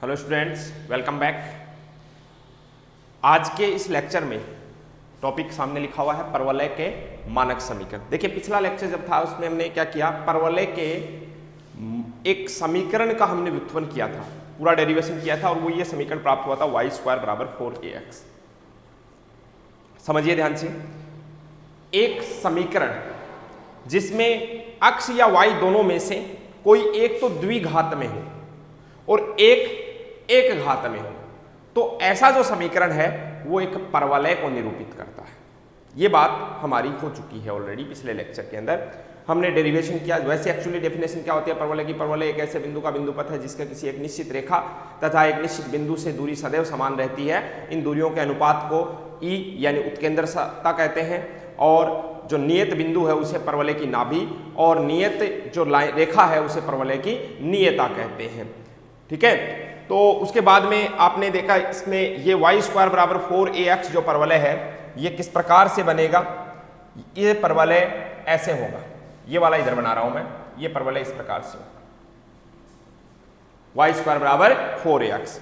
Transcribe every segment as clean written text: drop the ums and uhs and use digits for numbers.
Hello students, welcome back. आज के इस लेक्चर में टॉपिक सामने लिखा हुआ है परवलय के मानक समीकरण। देखिए, पिछला लेक्चर जब था उसमें हमने क्या किया, परवलय के एक समीकरण का हमने व्युत्पन्न किया था, पूरा डेरिवेशन किया था और वो ये समीकरण प्राप्त हुआ था y² बराबर 4ax। समझिए ध्यान से, एक समीकरण जिसमें अक्ष या y दोनों में से कोई एक तो द्विघात में हो और एक घात में हो, तो ऐसा जो समीकरण है वो एक परवलय को निरूपित करता है। ये बात हमारी हो चुकी है ऑलरेडी, पिछले लेक्चर के अंदर हमने डेरिवेशन किया। वैसे एक्चुअली डेफिनेशन क्या होती है परवलय की? परवलय एक ऐसे बिंदु का बिंदुपथ है जिसका किसी एक निश्चित रेखा तथा एक निश्चित बिंदु से दूरी सदैव समान रहती है। इन दूरियों के अनुपात को ई यानी उत्केंद्रता कहते हैं, और जो नियत बिंदु है उसे परवलय की नाभि, और नियत जो रेखा है उसे परवलय की नियता कहते हैं। ठीक है, तो उसके बाद में आपने देखा इसमें ये y² बराबर 4ax जो परवलय है ये किस प्रकार से बनेगा। ये परवलय ऐसे होगा, ये वाला इधर बना रहा हूं मैं, ये परवलय इस प्रकार से होगा, y² बराबर 4ax।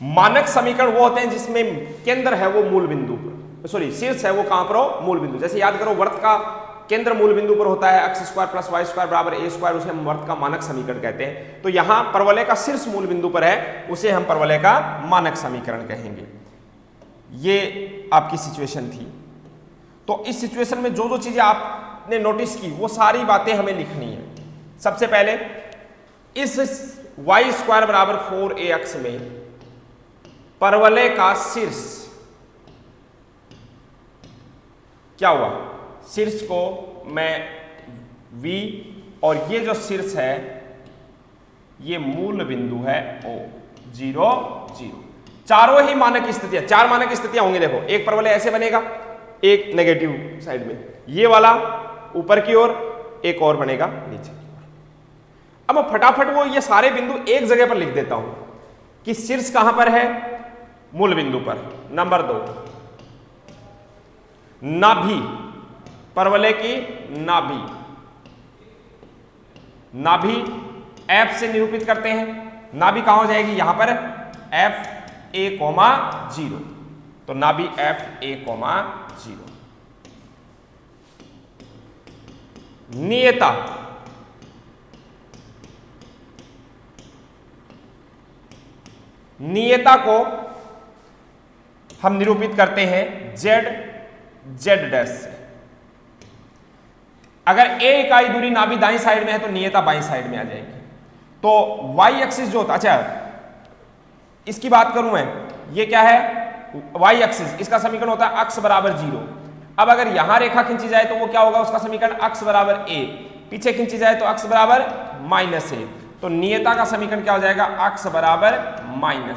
मानक समीकरण वो होते हैं जिसमें केंद्र है वो मूल बिंदु पर, सॉरी शीर्ष है वो कहां पर हो, मूल बिंदु। जैसे याद करो, वर्त का केंद्र मूल बिंदु पर होता है, x² प्लस y² बराबर a², उसे हम वर्त का मानक समीकरण कहते हैं। तो यहां परवलय का शीर्ष मूल बिंदु पर है, उसे हम परवलय का मानक समीकरण कहेंगे। ये आपकी सिचुएशन थी। तो इस सिचुएशन में जो जो चीजें आपने नोटिस की वो सारी बातें हमें लिखनी है। सबसे पहले इस y² बराबर 4ax में परवलय का शीर्ष क्या हुआ, शीर्ष को मैं V, और ये जो शीर्ष है ये मूल बिंदु है O, 0 0। चारों ही मानक स्थितियां, चार मानक स्थितियां होंगी। देखो, एक परवलय ऐसे बनेगा, एक नेगेटिव साइड में, ये वाला ऊपर की ओर, एक और बनेगा नीचे की ओर। अब मैं फटाफट वो ये सारे बिंदु एक जगह पर लिख देता हूं कि शीर्ष कहां पर है, मूल बिंदु पर। नंबर 2, नाभि, परवलय की नाभि, नाभि F से निरूपित करते हैं। नाभि कहां हो जाएगी, यहां पर FA,0, तो नाभि FA,0। नियता, नियता को हम निरूपित करते हैं Z' से। अगर a इकाई दूरी नाभि दाईं साइड में है तो नियता बाईं साइड में आ जाएगी। तो y एक्सिस जो होता, अच्छा इसकी बात करूं मैं, ये क्या है y एक्सिस, इसका समीकरण होता है अक्ष बराबर 0। अब अगर यहां रेखा खींची जाए तो वो क्या होगा, उसका समीकरण अक्ष बराबर a, पीछे खींची जाए तो अक्ष बराबर -a। तो नियता का समीकरण क्या हो जाएगा, अक्ष बराबर -a।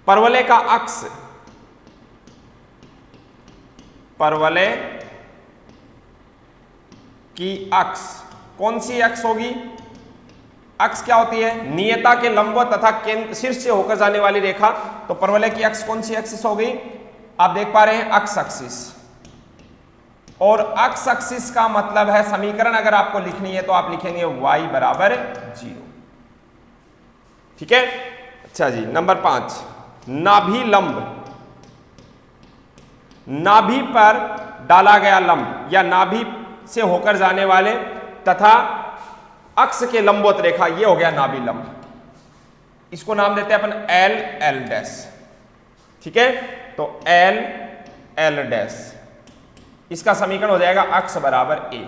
परवलय का अक्ष, परवलय की अक्ष कौन सी अक्ष होगी, अक्ष क्या होती है, नियता के लंबवत तथा केंद्र शीर्ष से होकर जाने वाली रेखा। तो परवलय की अक्ष कौन सी एक्सिस होगी, आप देख पा रहे हैं अक्ष एक्सिस। और अक्ष एक्सिस का मतलब है, समीकरण अगर आपको लिखनी है तो आप लिखेंगे y बराबर 0। ठीक है, अच्छा जी। नंबर 5, नाभि लंब, नाभि पर डाला गया लंब या नाभि से होकर जाने वाले तथा अक्ष के लंबवत रेखा, ये हो गया नाभि लंब। इसको नाम देते हैं अपन L'। ठीक है, तो L', इसका समीकरण हो जाएगा अक्ष बराबर a।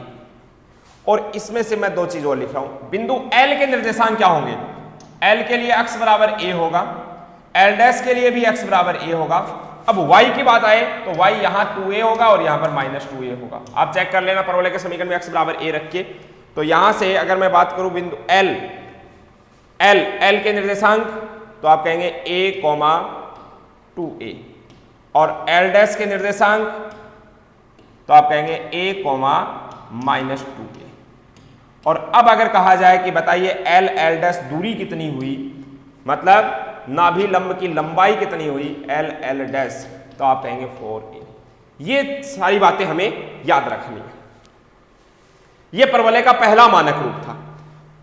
और इसमें से मैं दो चीज और लिख रहा हूं, बिंदु L के निर्देशांक क्या होंगे, L के लिए अक्ष बराबर a होगा, L' के लिए भी अक्ष बराबर a होगा। अब y की बात आए तो y यहां 2a होगा और यहां पर -2a होगा। आप चेक कर लेना परवलय के समीकरण में x बराबर a रख के। तो यहां से अगर मैं बात करूं बिंदु L के निर्देशांक, तो आप कहेंगे a, 2a, और L' के निर्देशांक तो आप कहेंगे a, -2a। और अब अगर कहा जाए कि बताइए L' दूरी कितनी हुई, मतलब नाभि लंब की लंबाई कितनी हुई L', तो आप कहेंगे 4a। ये सारी बातें हमें याद रखनी है। यह परवलय का पहला मानक रूप था।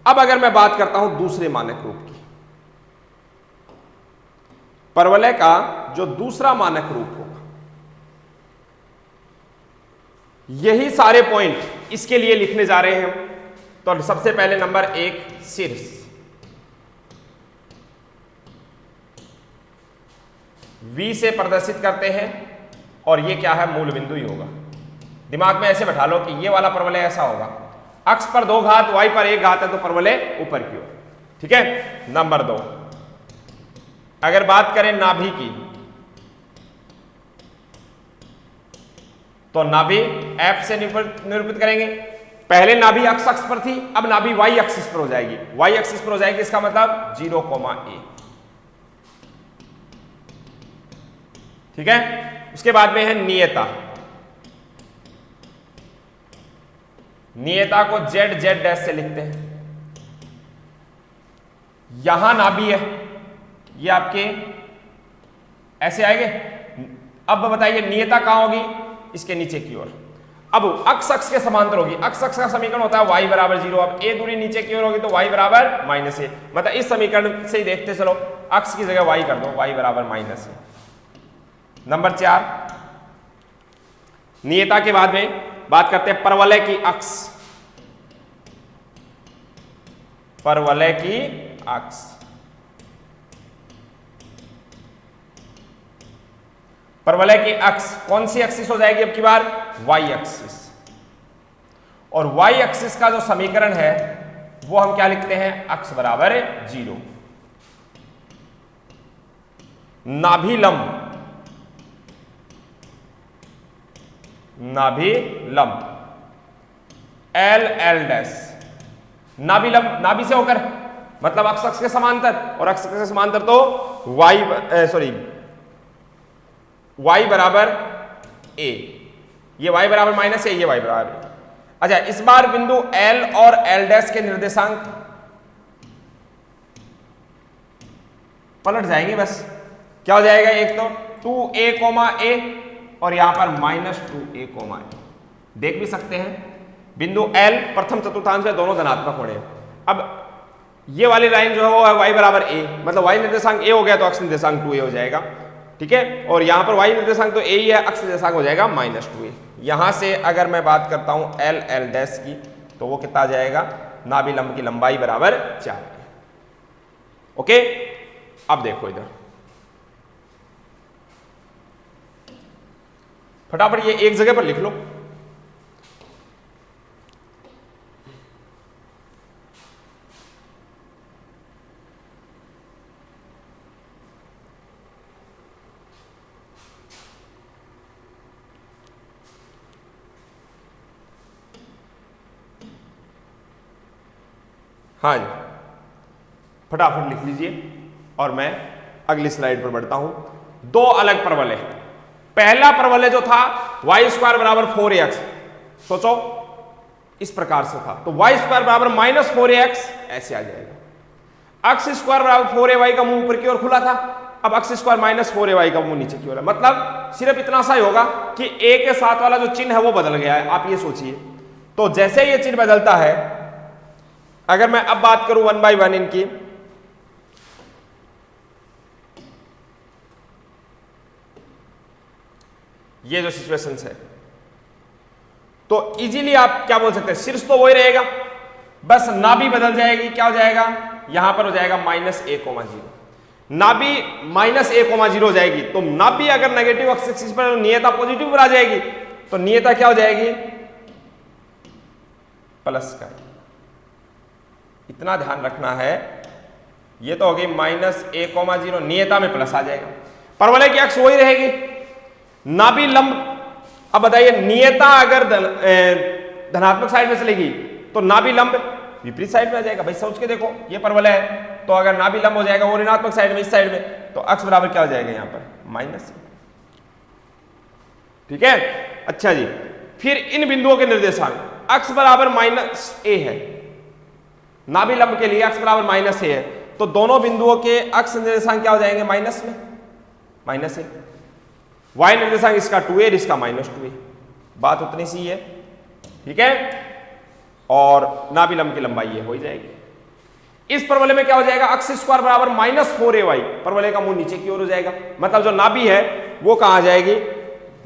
अब अगर मैं बात करता हूं दूसरे मानक रूप की, परवलय का जो दूसरा मानक रूप होगा, यही सारे पॉइंट इसके लिए लिखने जा रहे हैं हम। तो सबसे पहले नंबर 1 शीर्ष, V से प्रदर्शित करते हैं और ये क्या है, मूल बिंदु ही होगा। दिमाग में ऐसे बैठा लो कि ये वाला परवलय ऐसा होगा, अक्ष पर 2 घात, y पर 1 घात है तो परवलय ऊपर की ओर। ठीक है। नंबर 2, अगर बात करें नाभि की, तो नाभि F से निरूपित करेंगे। पहले नाभि अक्ष पर थी, अब नाभि y एक्सिस पर हो जाएगी। y एक्सिस पर हो जाएगी, इसका मतलब 0, a। ठीक है। उसके बाद में है नियता। नियता को z डैश से लिखते हैं। यहां नाभि है, ये आपके ऐसे आएंगे। अब बताइए नियता कहां होगी, इसके नीचे की ओर। अब अक्ष के समांतर होगी। अक्ष का समीकरण होता है y बराबर 0। अब a दूरी नीचे की ओर होगी तो y बराबर -a। मतलब इस समीकरण से ही देखते चलो, अक्ष की जगह y कर दो, y बराबर -a। नंबर 4, नियता के बाद में बात करते हैं परवलय की अक्ष। परवलय की अक्ष, परवलय की अक्ष कौन सी एक्सिस हो जाएगी अब की बार, y एक्सिस। और y एक्सिस का जो समीकरण है वो हम क्या लिखते हैं, अक्ष बराबर 0। नाभि लंब, नाभि लंब L डैश, नाभि लंब नाभि से होकर मतलब अक्ष के समांतर, और अक्ष के समांतर तो y बराबर a, ये y बराबर -a, ये y बराबर a। अच्छा, इस बार बिंदु L और L डैश के निर्देशांक पलट जाएंगे बस। क्या हो जाएगा, एक तो 2a, a और यहां पर -2a, a। देख भी सकते हैं बिंदु L प्रथम चतुर्थांश में दोनों धनात्मक होने। अब ये वाली लाइन जो है वो है y बराबर a, मतलब y निर्देशांक a हो गया तो अक्ष निर्देशांक 2a हो जाएगा। ठीक है। और यहां पर y निर्देशांक तो a ही है, अक्ष निर्देशांक हो जाएगा -2a। यहां से अगर मैं बात करता हूं L डैश की, तो वो कितना आ जाएगा, नाभि लंब की लंबाई बराबर 4। ओके। अब देखो इधर फटाफट ये एक जगह पर लिख लो। हाँ जी, फटाफट लिख लीजिए और मैं अगली स्लाइड पर बढ़ता हूं। 2 अलग परवलय। पहला परवलय जो था y² बराबर 4ax, सोचो इस प्रकार से था, तो y² बराबर -4ax ऐसे आ जाएगा। अक्ष स्क्वायर बराबर 4ay का मुंह ऊपर की ओर खुला था, अब अक्ष स्क्वायर -4ay का मुंह नीचे की ओर है। मतलब सिर्फ इतना सा ही होगा कि a के साथ वाला जो चिन्ह है वो बदल गया है। आप ये सोचिए, तो जैसे ये चिन्ह बदलता है, अगर मैं अब बात करूं 1 by 1 इनकी, ये जो सिचुएशन है, तो इजीली आप क्या बोल सकते हैं, शीर्ष तो वही रहेगा, बस नाभि बदल जाएगी। क्या हो जाएगा, यहां पर हो जाएगा -a,0। नाभि -a,0 हो जाएगी, तो नाभि अगर नेगेटिव एक्सिस पर, नियता पॉजिटिव पर आ जाएगी, तो नियता क्या हो जाएगी, प्लस का। इतना ध्यान रखना है, ये तो होगी -a,0, नियता में प्लस आ जाएगा। परवलय की अक्ष वही रहेगी। नाभि लंब, अब बताइए नियता अगर धनात्मक साइड में चलेगी तो नाभि लंब विपरीत साइड में आ जाएगा। भाई सोच के देखो, ये परवलय है, तो अगर नाभि लंब हो जाएगा वो ऋणात्मक साइड में, इस साइड में, तो अक्ष बराबर क्या हो जाएगा यहां पर, -a। ठीक है। अच्छा जी, फिर इन बिंदुओं के निर्देशांक, अक्ष बराबर -a है, नाभि लंब के लिए अक्ष बराबर -a है, तो दोनों बिंदुओं के अक्ष निर्देशांक क्या हो जाएंगे, माइनस में, -a। y निर्देशांक इसका 2a, इसका -2a, बात उतनी सी है। ठीक है। और नाभि लंब की लंबाई ये हो ही जाएगी। इस परवलय में क्या हो जाएगा, अक्स स्क्वायर बराबर -4ay, परवलय का मुंह नीचे की ओर हो जाएगा, मतलब जो नाभि है वो कहां आ जाएगी,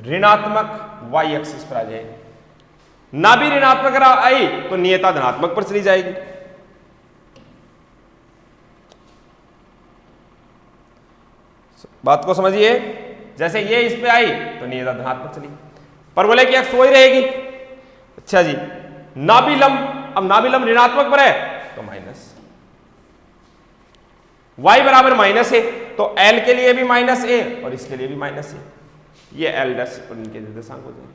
ऋणात्मक y एक्सिस पर आ जाएगी। नाभि ऋणात्मक आई तो नियता धनात्मक पर चली जाएगी। बात को समझिए, जैसे ये इस पे आई तो नियता धनात्मक चली, परवलय की अक्ष वही रहेगी। अच्छा जी, नाभि लंब, अब नाभि लंब ऋणात्मक पर है तो माइनस, y बराबर माइनस है तो L के लिए भी माइनस ए और इसके लिए भी माइनस ए, ये L डैश और इनके निर्देशांक हो जाएंगे।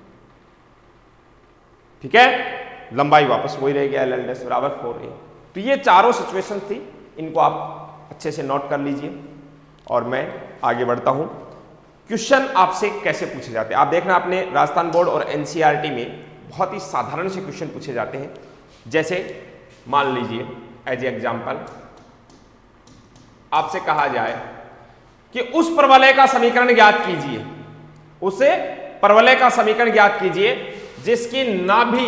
ठीक है, लंबाई वापस वही रहेगी, L डैश बराबर 4a। तो ये चारों सिचुएशन थी, इनको आप अच्छे से नोट कर लीजिए और मैं आगे बढ़ता हूं। क्वेश्चन आपसे कैसे पूछे जाते हैं, आप देखना अपने राजस्थान बोर्ड और एनसीईआरटी में बहुत ही साधारण से क्वेश्चन पूछे जाते हैं। जैसे मान लीजिए एज एग्जाम्पल आपसे कहा जाए कि उस परवलय का समीकरण ज्ञात कीजिए, उसे परवलय का समीकरण ज्ञात कीजिए जिसकी नाभि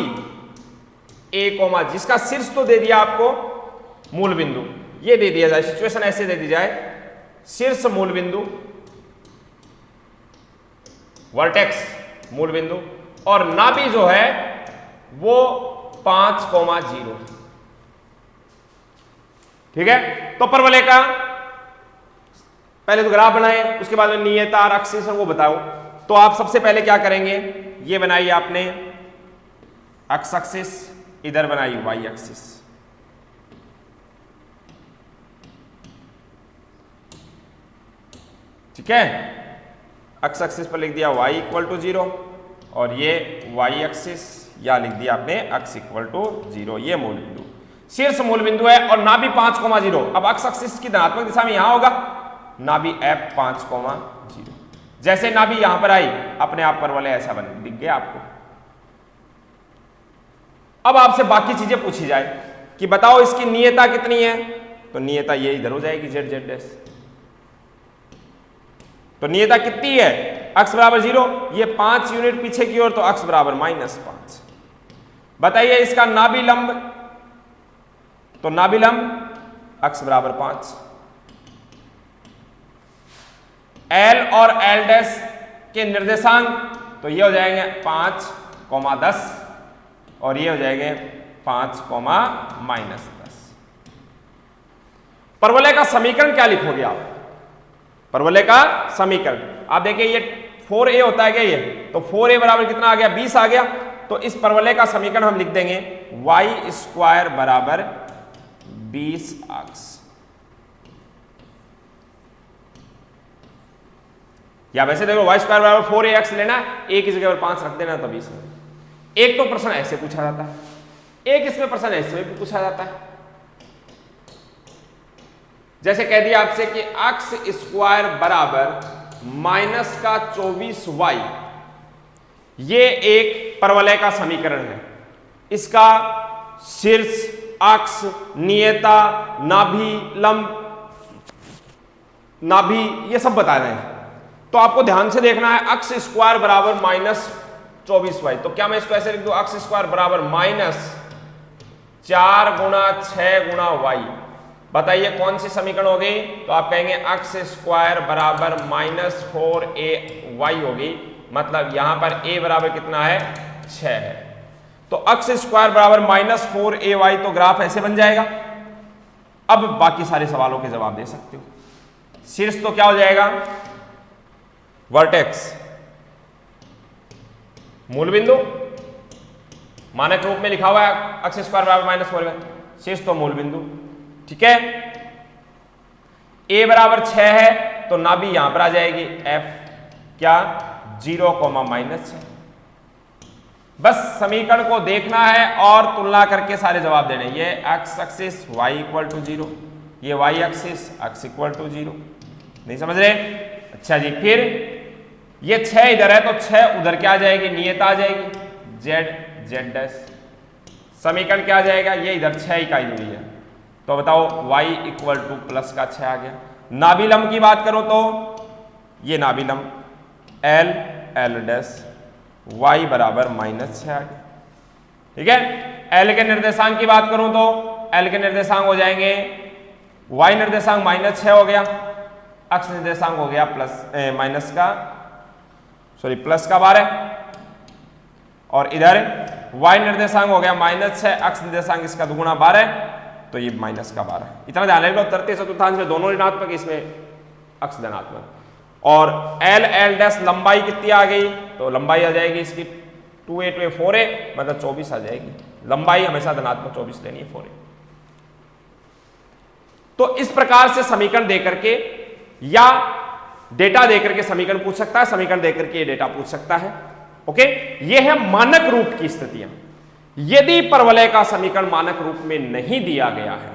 a, जिसका शीर्ष तो दे दिया आपको मूल बिंदु, ये दे दिया जाए, सिचुएशन ऐसे दे दी जाए, शीर्ष मूल बिंदु, वर्टेक्स मूल बिंदु और नाभि जो है वो 5,0। ठीक है, तो परवलय का पहले तो ग्राफ बनाए, उसके बाद में नियता और एक्सिस वो बताओ। तो आप सबसे पहले क्या करेंगे, ये बनाइए आपने एक्स एक्सिस, इधर बनाइए वाई एक्सिस। ठीक है, एक्स एक्सिस पर लिख दिया y = 0 और ये y एक्सिस या लिख दिया आपने x = 0, ये मूल बिंदु, शीर्ष मूल बिंदु है और नाभि 5,0। अब एक्स एक्सिस की धनात्मक दिशा में यहां होगा, नाभि f 5,0। जैसे नाभि यहां पर आई अपने आप परवलय ऐसा बन दिख गया आपको। अब आपसे बाकी चीजें पूछी जाए कि बताओ इसकी नियता कितनी है, तो नियता ये इधर हो जाएगी z z डैश। तो नियता कितनी है, x बराबर 0, ये 5 यूनिट पीछे की ओर तो x बराबर -5। बताइए इसका नाभि लंब, तो नाभि लंब x बराबर 5। L और L डैश के निर्देशांक तो ये हो जाएंगे 5,10 और ये हो जाएंगे 5,-10। परवलय का समीकरण क्या लिखोगे आप, परवलय का समीकरण आप देखिए ये 4a होता है क्या, ये तो 4a बराबर कितना आ गया, 20 आ गया। तो इस परवलय का समीकरण हम लिख देंगे y² बराबर 20x, या वैसे देखो y² बराबर 4ax लेना, a की जगह पर 5 रख देना तो 20। एक तो प्रश्न ऐसे पूछा जाता है, एक इसमें प्रश्न ऐसे भी पूछा जाता है। जैसे कह दिया आपसे कि x² बराबर -24y, ये एक परवलय का समीकरण है। इसका शीर्ष, अक्ष, नियता, नाभि, लंब, नाभि ये सब बता रहे हैं। तो आपको ध्यान से देखना है, x² बराबर -24y, तो क्या मैं इसको ऐसे लिख दूं, x² बराबर -4 × 6 × y। बताइए कौन सी समीकरण होगी, तो आप कहेंगे x² बराबर -4ay होगी, मतलब यहां पर a बराबर कितना है, 6 है। तो x² बराबर -4ay, तो ग्राफ ऐसे बन जाएगा। अब बाकी सारे सवालों के जवाब दे सकते हो। शीर्ष तो क्या हो जाएगा, वर्टेक्स मूल बिंदु, मानक रूप में लिखा हुआ है x² बराबर -4, शीर्ष तो मूल बिंदु। ठीक है, a बराबर 6 है तो नाभि यहां पर आ जाएगी f क्या 0, -6। बस समीकरण को देखना है और तुलना करके सारे जवाब देने। ये x एक्सिस y = 0, ये y एक्सिस x = 0। नहीं समझ रहे? अच्छा जी, फिर ये 6 इधर है तो 6 उधर क्या आ जाएगी, नियता आ जाएगी z z डैश। समीकरण क्या आ जाएगा, ये इधर 6 इकाई दूरी है, तो बताओ y = +6 आ गया। नाभि लंब की बात करो तो ये नाभि लंब L L डैश, y बराबर -6 आ गया। ठीक है, L के निर्देशांक की बात करूं तो L के निर्देशांक हो जाएंगे y निर्देशांक -6 हो गया, अक्ष निर्देशांक हो गया प्लस का 12 और इधर y निर्देशांक हो गया -6, अक्ष निर्देशांक इसका दुगुना 12, तो ये -12। इतना ध्यान रखना, तृतीय चतुर्थांश में दोनों ऋणात्मक, इसमें अक्ष धनात्मक। और l डैश लंबाई कितनी आ गई, तो लंबाई आ जाएगी इसकी 2a 2a 4a, मतलब 24 आ जाएगी। लंबाई हमेशा धनात्मक 24 लेनी है, 4a। तो इस प्रकार से समीकरण देकर के या डेटा देकर के समीकरण पूछ सकता है, समीकरण देकर के ये डेटा पूछ सकता है। ओके, ये है मानक रूप की स्थितियां। यदि परवलय का समीकरण मानक रूप में नहीं दिया गया है,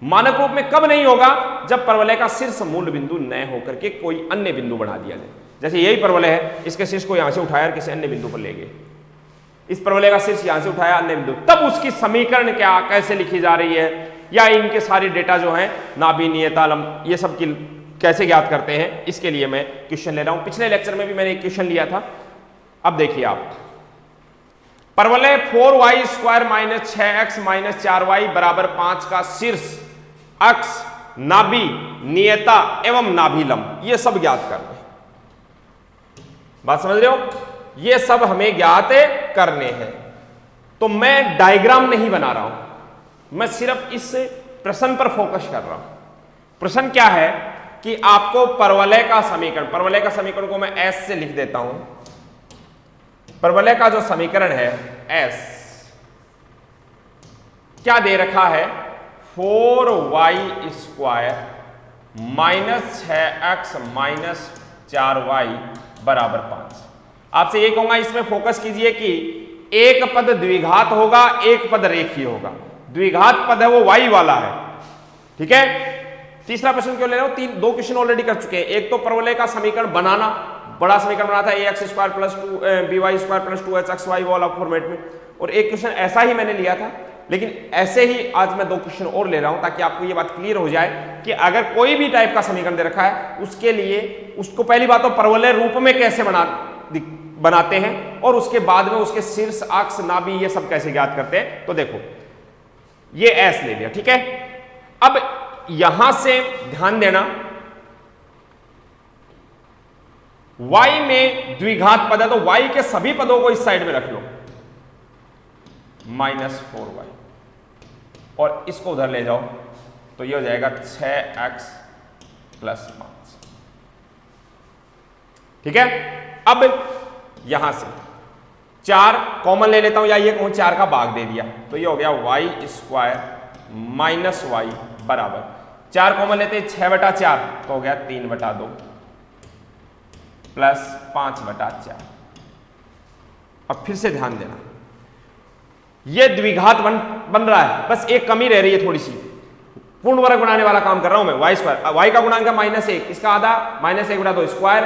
मानक रूप में कब नहीं होगा, जब परवलय का शीर्ष मूल बिंदु न होकर के कोई अन्य बिंदु बना दिया जाए। जैसे यही परवलय है, इसके शीर्ष को यहां से उठाया और किसी अन्य बिंदु पर ले गए, इस परवलय का शीर्ष यहां से उठाया अन्य बिंदु, तब उसकी समीकरण क्या कैसे लिखी जा रही है, या इनके सारे डेटा जो है नाभि, नियता, लंब, ये सब की कैसे ज्ञात करते हैं, इसके लिए मैं क्वेश्चन ले रहा हूं। पिछले लेक्चर में भी मैंने एक क्वेश्चन लिया था। अब देखिए आप, परवलय 4y² - 6x - 4y = 5 का शीर्ष, अक्ष, नाभि, नियता एवं नाभि लंब, ये सब ज्ञात करने। बात समझ रहे हो, ये सब हमें ज्ञात करने हैं। तो मैं डायग्राम नहीं बना रहा हूं, मैं सिर्फ इस प्रश्न पर फोकस कर रहा हूं। प्रश्न क्या है कि आपको परवलय का समीकरण को मैं S से लिख देता हूं। परवलय का जो समीकरण है S क्या दे रखा है, 4y² - 6x - 4y = 5। आपसे ये कहूंगा, इसमें फोकस कीजिए कि एक पद द्विघात होगा, एक पद रेखीय होगा। द्विघात पद है वो y वाला है, ठीक है। तीसरा प्रश्न क्यों ले रहा हूं, दो क्वेश्चन ऑलरेडी कर चुके हैं। एक तो परवलय का समीकरण बनाना, बड़ा समीकरण बना था ax² + 2by² + 2hxy वाला फॉर्मेट में, और एक क्वेश्चन ऐसा ही मैंने लिया था। लेकिन ऐसे ही आज मैं दो क्वेश्चन और ले रहा हूं, ताकि आपको ये बात क्लियर हो जाए कि अगर कोई भी टाइप का समीकरण दे रखा है, उसके लिए उसको पहली बात तो परवलय रूप में कैसे बनाते हैं, और उसके बाद में उसके शीर्ष, अक्ष, नाभि, ये सब कैसे ज्ञात करते हैं। तो देखो, ये S ले लिया, ठीक है। अब यहां से ध्यान देना, y में द्विघात पद है, तो y के सभी पदों को इस साइड में रख लो, -4y, और इसको उधर ले जाओ, तो ये हो जाएगा 6x + 5, ठीक है। अब यहां से 4 कॉमन ले लेता हूं, या ये कहूं 4 का भाग दे दिया, तो ये हो गया y² - y बराबर 4 कॉमन लेते हैं, 6/4, तो हो गया 3/2 प्लस 5/4। अब फिर से ध्यान देना, ये द्विघात बन रहा है, बस एक कमी रह रही है थोड़ी सी। पूर्ण वर्ग बनाने वाला काम कर रहा हूं मैं, y², y का गुणांक है -1, इसका आधा -1/2 स्क्वायर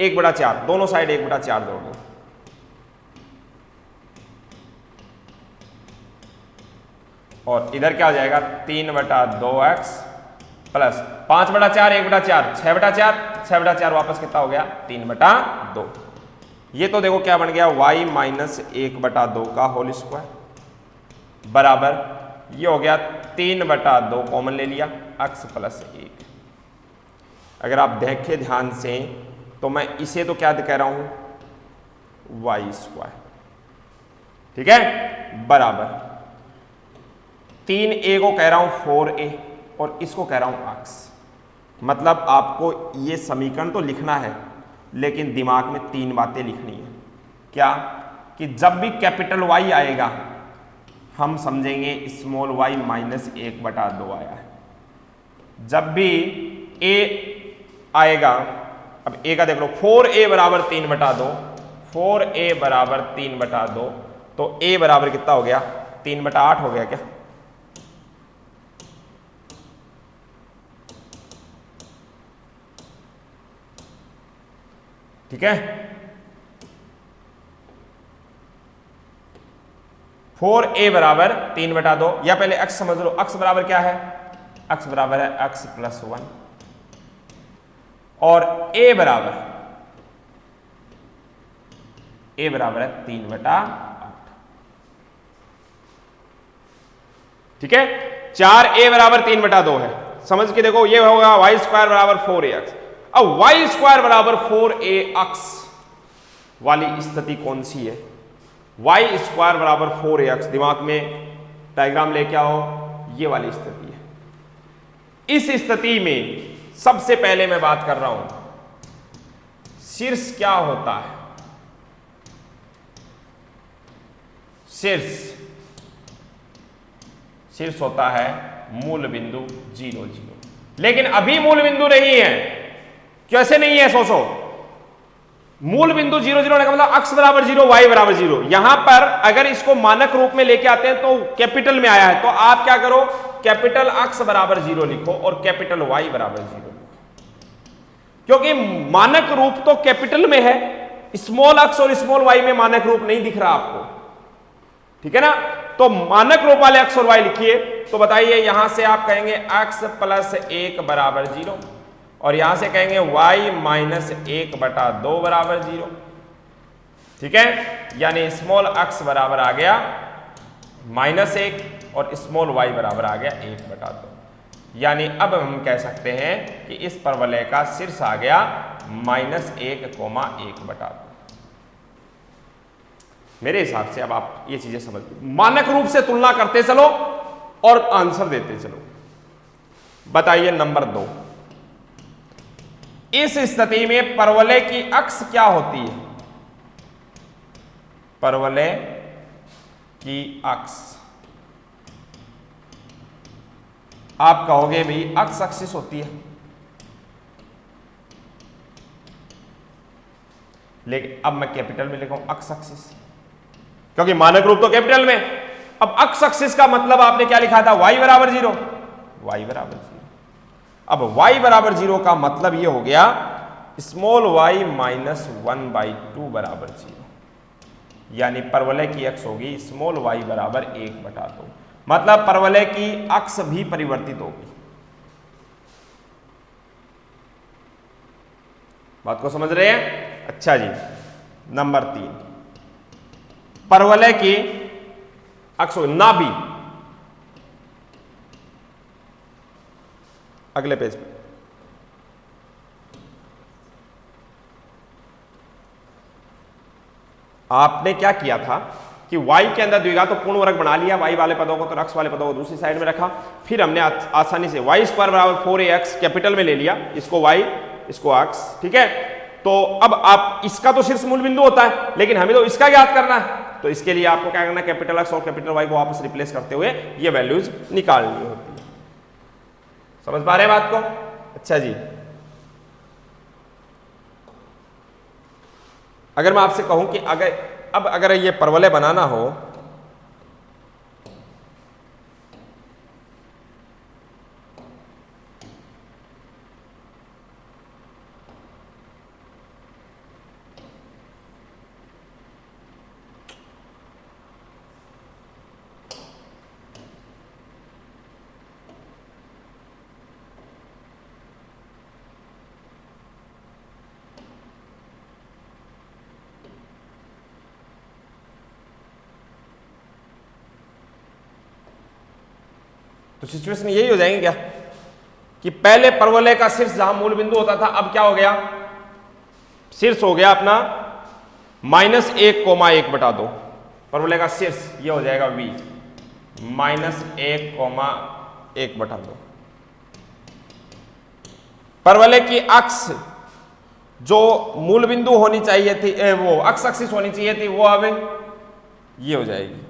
1/4, दोनों साइड 1/4 जोड़ दो, और इधर क्या हो जाएगा 3/2x प्लस 5/4 1/4 6/4 6/4 वापस कितना हो गया 3/2। ये तो देखो क्या बन गया y - 1/2 का होल स्क्वायर बराबर, ये हो गया 3/2 कॉमन ले लिया, x + 1। अगर आप देखें ध्यान से तो मैं इसे तो क्या कह रहा हूं y², ठीक है, बराबर 3a को कह रहा हूं 4a और इसको कह रहा हूं x। मतलब आपको ये समीकरण तो लिखना है, लेकिन दिमाग में 3 बातें लिखनी है। क्या कि जब भी कैपिटल Y आएगा हम समझेंगे स्मॉल y -1/2 आया है। जब भी a आएगा, अब a का देख लो, 4a = 3/2, 4a = 3/2, तो a बराबर कितना हो गया 3/8 हो गया क्या? ठीक है, 4a बराबर 3/2, या पहले x समझ लो, x बराबर क्या है, x बराबर है x + 1, और a बराबर है 3/8। ठीक है, 4a बराबर 3/2 है। समझ के देखो, ये होगा वाई स्क्वायर बराबर 4ax। अब वाई स्क्वायर बराबर 4ax वाली स्थिति कौन सी है? वाई स्क्वायर बराबर 4ax, दिमाग में डायग्राम लेके आओ, ये वाली स्थिति है। इस स्थिति में सबसे पहले मैं बात कर रहा हूं शीर्ष क्या होता है। शीर्ष होता है मूल बिंदु 0 0। लेकिन अभी मूल बिंदु नहीं है। कैसे नहीं है? सोचो, मूल बिंदु 0 0 होने का मतलब अक्स बराबर 0 वाई बराबर 0। यहां पर अगर इसको मानक रूप में लेके आते हैं तो कैपिटल में आया है, तो आप क्या करो, कैपिटल अक्स बराबर 0 लिखो और कैपिटल वाई बराबर 0, क्योंकि मानक रूप तो कैपिटल में है, स्मॉल अक्स और स्मॉल वाई में मानक रूप नहीं दिख रहा आपको, ठीक है ना। तो मानक रूप वाले अक्स और वाई लिखिए। तो बताइए, यहां से आप कहेंगे अक्स प्लस 1 बराबर 0 और यहां से कहेंगे y माइनस 1/2 बराबर 0, ठीक है। यानी स्मॉल अक्स बराबर आ गया -1 और स्मॉल y बराबर आ गया 1/2। यानी अब हम कह सकते हैं कि इस परवलय का शीर्ष आ गया -1,1/2। मेरे हिसाब से अब आप ये चीजें समझ, मानक रूप से तुलना करते चलो और आंसर देते चलो। बताइए नंबर 2, इस स्थिति में परवलय की अक्ष क्या होती है? परवलय की अक्ष आप कहोगे भी अक्स एक्सिस होती है, लेकिन अब मैं कैपिटल में लिखूं अक्स एक्सिस, क्योंकि मानक रूप तो कैपिटल में। अब अक्स एक्सिस का मतलब आपने क्या लिखा था? y बराबर 0, y बराबर 0। अब y बराबर 0 का मतलब ये हो गया स्मॉल y माइनस 1/2 बराबर 0। यानी परवलय की अक्ष होगी स्मॉल y बराबर 1/2। मतलब परवलय की अक्ष भी परिवर्तित होगी। बात को समझ रहे हैं? अच्छा जी, नंबर 3, परवलय की अक्ष नाभि, अगले पेज पे। आपने क्या किया था कि y के अंदर द्विघात तो पूर्ण वर्ग बना लिया, y वाले पदों को तो अक्ष वाले पदों को दूसरी साइड में रखा। फिर हमने आसानी से y स्क्वायर बराबर 4ax कैपिटल में ले लिया, इसको y इसको अक्ष, ठीक है। तो अब आप इसका तो शीर्ष मूल बिंदु होता है, लेकिन हमें तो इसका ज्ञात करना है, तो इसके लिए आपको क्या करना है, कैपिटल अक्ष और कैपिटल वाई को आपस रिप्लेस करते हुए ये वैल्यूज निकालनी होती है। समझ पा रहे हैं बात को? अच्छा जी, अगर मैं आपसे कहूं कि अगर ये परवलय बनाना हो, तो सिचुएशन यही हो जाएगी क्या कि पहले परवलय का शीर्ष जहां मूल बिंदु होता था, अब क्या हो गया, शीर्ष हो गया अपना -1,1/2। परवलय का शीर्ष ये हो जाएगा v -1,1/2। परवलय की अक्ष जो मूल बिंदु होनी चाहिए थी, वो अक्ष एक्सिस होनी चाहिए थी, वो अब ये हो जाएगी।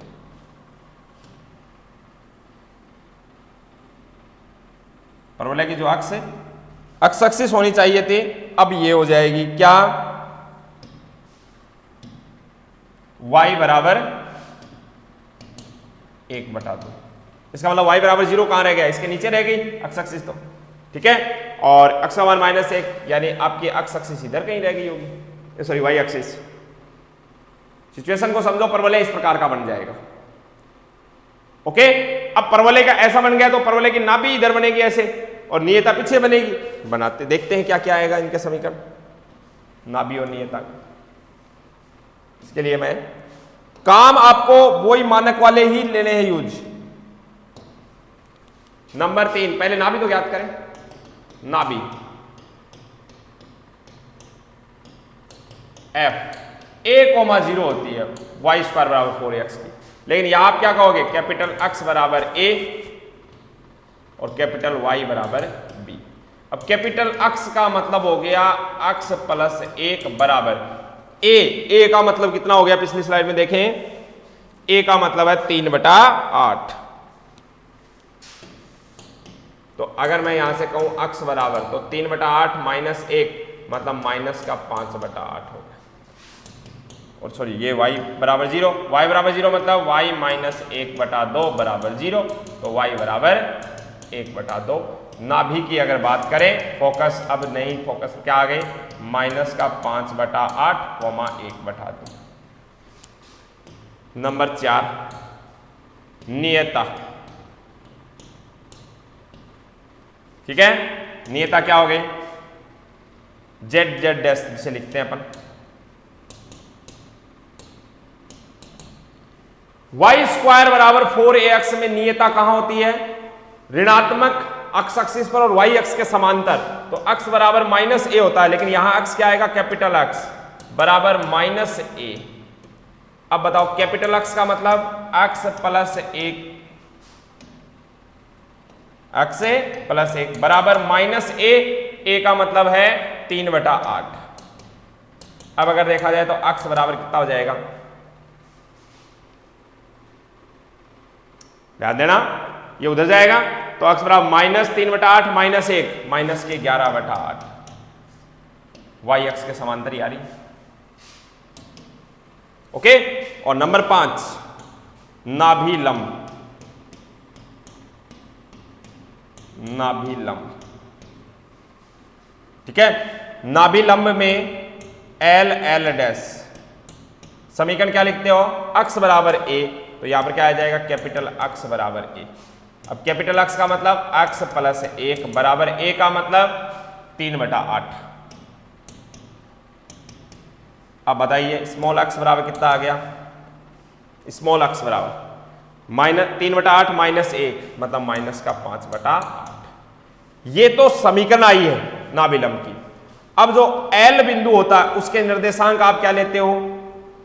परवलय की जो अक्ष है, अक्ष एक्सिस होनी चाहिए थी, अब ये हो जाएगी क्या, y बराबर 1/2। इसका मतलब y बराबर 0 कहां रह गया, इसके नीचे रह गई अक्ष एक्सिस, तो ठीक है। और अक्ष मान -1, यानी आपकी अक्ष एक्सिस इधर कहीं रह गई होगी, सॉरी y एक्सिस। सिचुएशन को समझो, परवलय इस प्रकार का बन जाएगा। ओके, अब परवलय का ऐसा बन गया तो परवलय की नाभि इधर बनेगी ऐसे और नियता पीछे बनेगी। बनाते देखते हैं क्या क्या आएगा इनके समीकरण, नाभि और नियता। इसके लिए मैं काम आपको वही मानक वाले ही लेने हैं यूज। नंबर 3, पहले नाभि तो ज्ञात करें। नाभि f a,0 होती है y स्क्वायर बराबर 4ax की, लेकिन यहां आप क्या कहोगे, कैपिटल x बराबर a और कैपिटल y बराबर b। अब कैपिटल x का मतलब हो गया x प्लस 1 बराबर a का मतलब कितना हो गया, पिछली स्लाइड में देखें, a का मतलब है 3/8। तो अगर मैं यहां से कहूं x बराबर, तो 3/8 माइनस 1 मतलब माइनस का 5/8 होगा। और सॉरी, ये y बराबर 0, y बराबर 0 मतलब y माइनस 1/2 बराबर 0, तो y बराबर 1/2। नाभि की अगर बात करें, फोकस अब नहीं, फोकस क्या आ गई, माइनस का 5/8 कॉमा 1/2। नंबर 4, नियता। ठीक है, नियता क्या हो गई, z डैश जिसे लिखते हैं अपन, y स्क्वायर बराबर 4ax में नियता कहां होती है, ऋणात्मक अक्ष एक्सिस पर और y अक्ष के समांतर, तो x बराबर माइनस a होता है, लेकिन यहां x क्या आएगा, कैपिटल x बराबर माइनस a। अब बताओ कैपिटल x का मतलब x प्लस 1, x प्लस 1 बराबर माइनस a का मतलब है 3/8। अब अगर देखा जाए तो x बराबर कितना हो जाएगा, ध्यान देना, ये उधर जाएगा, तो x बराबर माइनस 3/8 माइनस 1 माइनस के 11/8, y अक्ष के समांतर यारी। ओके, और नंबर 5, नाभि लंब। नाभि लंब, ठीक है, नाभि लंब में l डैश, समीकरण क्या लिखते हो, x बराबर a, तो यहां पर क्या आ जाएगा, कैपिटल x बराबर a। अब कैपिटल x का मतलब x प्लस 1 बराबर a का मतलब 3/8। अब बताइए स्मॉल x बराबर कितना आ गया, स्मॉल x बराबर माइनस 3/8 माइनस 1 मतलब माइनस का 5/8। ये तो समीकरण आई है नाभि लंब की। अब जो L बिंदु होता है उसके निर्देशांक आप क्या लेते हो,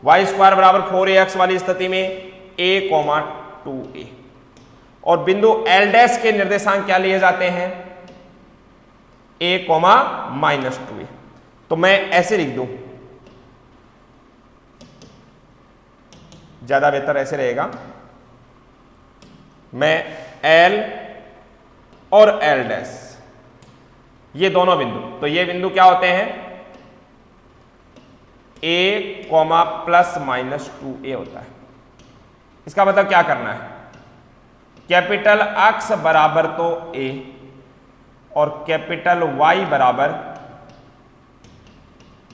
y स्क्वायर बराबर 4ax वाली स्थिति में a, 2a, और बिंदु L डैश के निर्देशांक क्या लिए जाते हैं, a, माइनस 2a। तो मैं ऐसे लिख दूं, ज्यादा बेहतर ऐसे रहेगा, मैं L और L डैश, ये दोनों बिंदु, तो ये बिंदु क्या होते हैं, a, प्लस माइनस 2a होता है। इसका मतलब क्या करना है, कैपिटल x बराबर तो a और कैपिटल y बराबर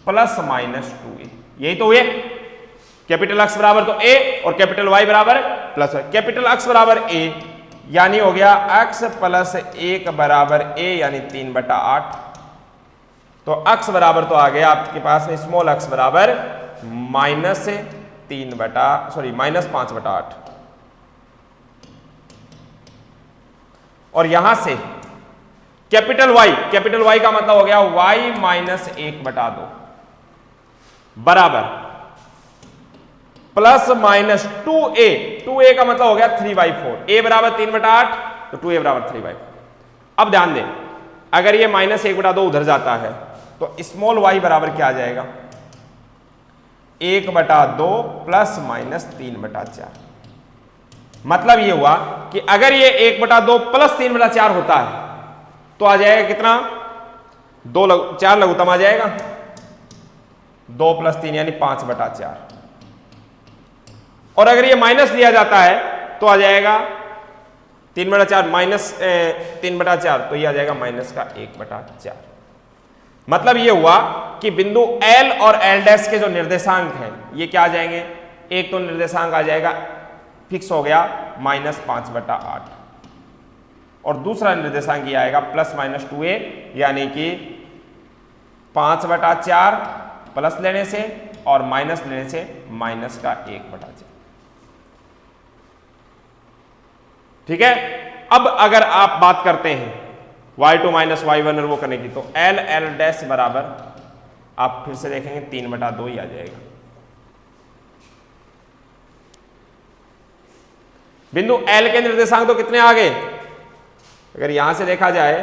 प्लस माइनस 2a, यही तो हुए, कैपिटल x बराबर तो a और कैपिटल y बराबर प्लस, कैपिटल x बराबर a यानी हो गया x प्लस 1 बराबर a यानी 3/8। तो x बराबर तो आ गया आपके पास में स्मॉल x बराबर माइनस 5/8। और यहां से कैपिटल y का मतलब हो गया y माइनस 1/2 बराबर प्लस माइनस 2a का मतलब हो गया 3/4, a बराबर 3/8 तो 2a बराबर 3/4। अब ध्यान दें, अगर ये माइनस 1/2 उधर जाता है तो स्मॉल y बराबर क्या आ जाएगा, 1/2 प्लस माइनस 3/4। मतलब ये हुआ कि अगर ये 1/2 प्लस 3/4 होता है तो आ जाएगा कितना, 4 लघुत्तम आ जाएगा, 2 + 3 यानी 5/4। और अगर ये माइनस लिया जाता है तो आ जाएगा 3/4 माइनस 3/4, तो ये आ जाएगा माइनस का 1/4। मतलब ये हुआ कि बिंदु L और L डैश के जो निर्देशांक हैं ये क्या आ जाएंगे, एक तो निर्देशांक आ जाएगा फिक्स हो गया माइनस 5/8 और दूसरा निर्देशांक ये आएगा प्लस माइनस 2a यानी कि 5/4 प्लस लेने से और माइनस लेने से माइनस का 1/4। ठीक है, अब अगर आप बात करते हैं y2 माइनस y1 और वो करने की, तो l डैश बराबर आप फिर से देखेंगे 3/2 ही आ जाएगा। बिंदु L के निर्देशांक तो कितने आ गए? अगर यहां से देखा जाए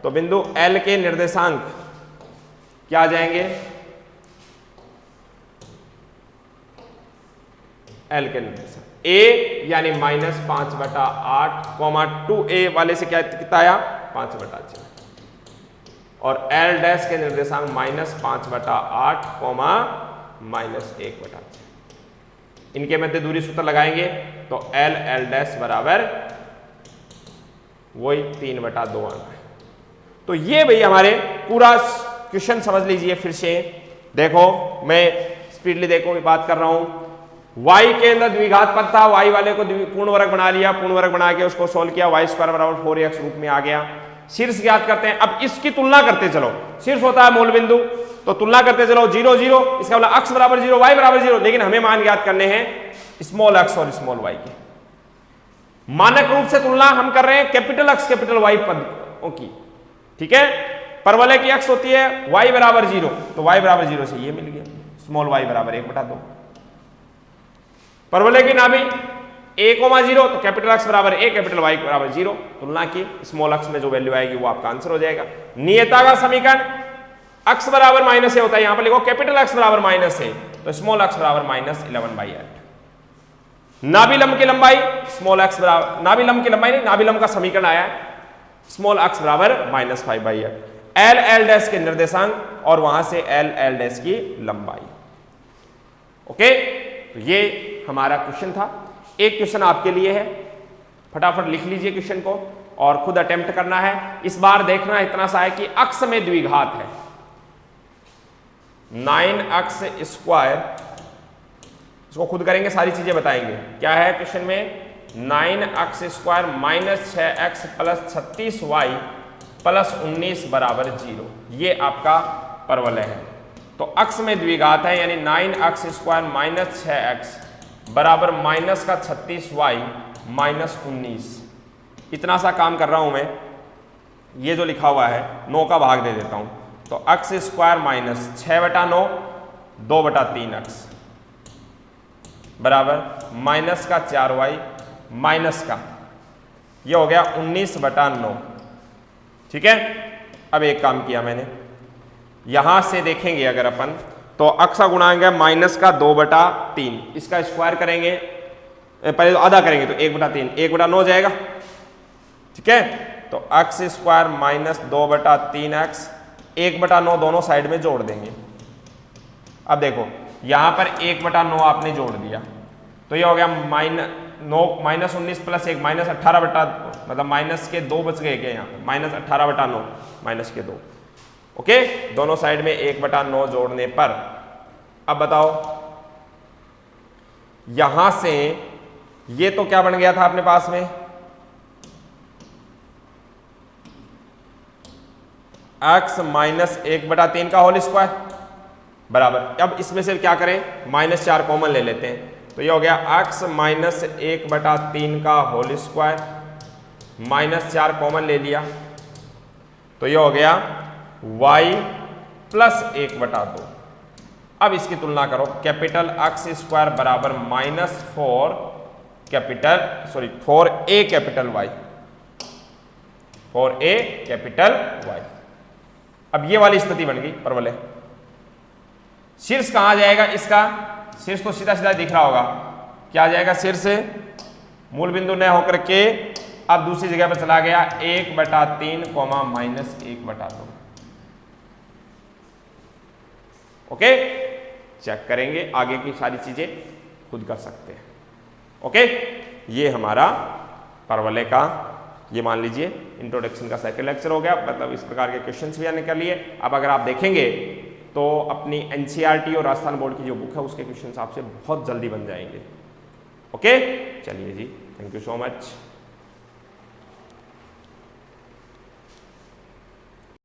तो बिंदु L के निर्देशांक क्या आ जाएंगे? L के निर्देशांक A यानी -5/8, 2A वाले से क्या कितना आया? 5/4। और L डैश के निर्देशांक -5/8, -1/6। इनके मध्य दूरी सूत्र लगाएंगे तो L डैश बराबर वही 3/2 आना है। तो ये भाई हमारे पूरा क्वेश्चन समझ लीजिए फिर से। देखो मैं स्पीडली देखो बात कर रहा हूं। y के अंदर द्विघात पद था, y वाले को पूर्ण वर्ग बना लिया, पूर्ण वर्ग बना के उसको सोल्व किया, y² बराबर 4x रूप में आ गया। शीर्ष ज्ञात करते हैं। अब इसकी तुलना करते चलो, शीर्ष होता है मूल बिंदु, तो तुलना करते चलो 0 0, इसका मतलब x बराबर 0 y बराबर 0, लेकिन हमें मान ज्ञात करने हैं स्मॉल x और स्मॉल y के। मानक रूप से तुलना हम कर रहे हैं कैपिटल x कैपिटल y पदों की, ठीक है। परवलय की x होती है y बराबर 0, तो y बराबर 0 से ये मिल गया स्मॉल y बराबर 1/2। परवलय की नाभि a, 0, तो कैपिटल x बराबर a, कैपिटल y बराबर 0। तुलना की स्मॉल x में जो वैल्यू आएगी वो आपका आंसर हो जाएगा। नियता का समीकरण x बराबर -a होता है, यहां पर लिखो कैपिटल x बराबर -a, तो स्मॉल x बराबर -11/8। नाभिलंब की लंबाई स्मॉल x बराबर, नाभिलंब की लंबाई नहीं, नाभिलंब का समीकरण आया है स्मॉल x बराबर -5/8। L डैश के निर्देशांक और वहां से L डैश की लंबाई। ओके, तो ये हमारा क्वेश्चन था। एक क्वेश्चन आपके लिए है, फटाफट लिख लीजिए क्वेश्चन को और खुद अटेम्प्ट करना है। इस बार देखना इतना सा है कि अक्ष में द्विघात है 9x², इसको खुद करेंगे, सारी चीजें बताएंगे। क्या है क्वेश्चन में? 9x² -6x + 36y + 19 बराबर 0, ये आपका परवलय है। तो अक्ष में द्विघात है यानी 9x² -6x बराबर -36y -19। इतना सा काम कर रहा हूं मैं, ये जो लिखा हुआ है 9 का भाग दे देता हूं, तो x² -6/9 2/3x बराबर -4y माइनस का, ये हो गया 19/9, ठीक है। अब एक काम किया मैंने, यहां से देखेंगे अगर अपन तो अक्ष का गुणांक है -2/3, इसका स्क्वायर करेंगे, पहले तो आधा करेंगे तो 1/3, 1/9 जाएगा, ठीक है। तो x² -2/3x 1/9 दोनों साइड में जोड़ देंगे। अब देखो यहां पर 1/9 आपने जोड़ दिया तो ये हो गया -19 + 1 -18/, मतलब माइनस के 2 बच गए क्या यहाँ, -18/9 -2। ओके, दोनों साइड में 1/9 जोड़ने पर अब बताओ यहां से ये तो क्या बन गया था अपने पास में, x -1/3 का होल स्क्वायर बराबर। अब इसमें से क्या करें, -4 कॉमन ले लेते हैं, तो ये हो गया x -1/3 का होल स्क्वायर, -4 कॉमन ले लिया तो ये हो गया y + 1/2। अब इसकी तुलना करो, कैपिटल x² बराबर -4a capital y, 4a capital y। अब ये वाली स्थिति बन गई परवलय। शीर्ष कहां जाएगा इसका, शीर्ष तो सीधा सीधा दिख रहा होगा, क्या आ जाएगा शीर्ष, मूल बिंदु न होकर के अब दूसरी जगह पर चला गया 1/3, -1/2। ओके, चेक करेंगे, आगे की सारी चीजें खुद कर सकते हैं। ओके, ये हमारा परवलय का, ये मान लीजिए इंट्रोडक्शन का सेकंड लेक्चर हो गया, मतलब इस प्रकार के क्वेश्चंस भी आने कर लिए। अब अगर आप देखेंगे तो अपनी एनसीईआरटी और राजस्थान बोर्ड की जो बुक है उसके क्वेश्चंस आपसे बहुत जल्दी बन जाएंगे। ओके, चलिए जी, थैंक यू सो मच।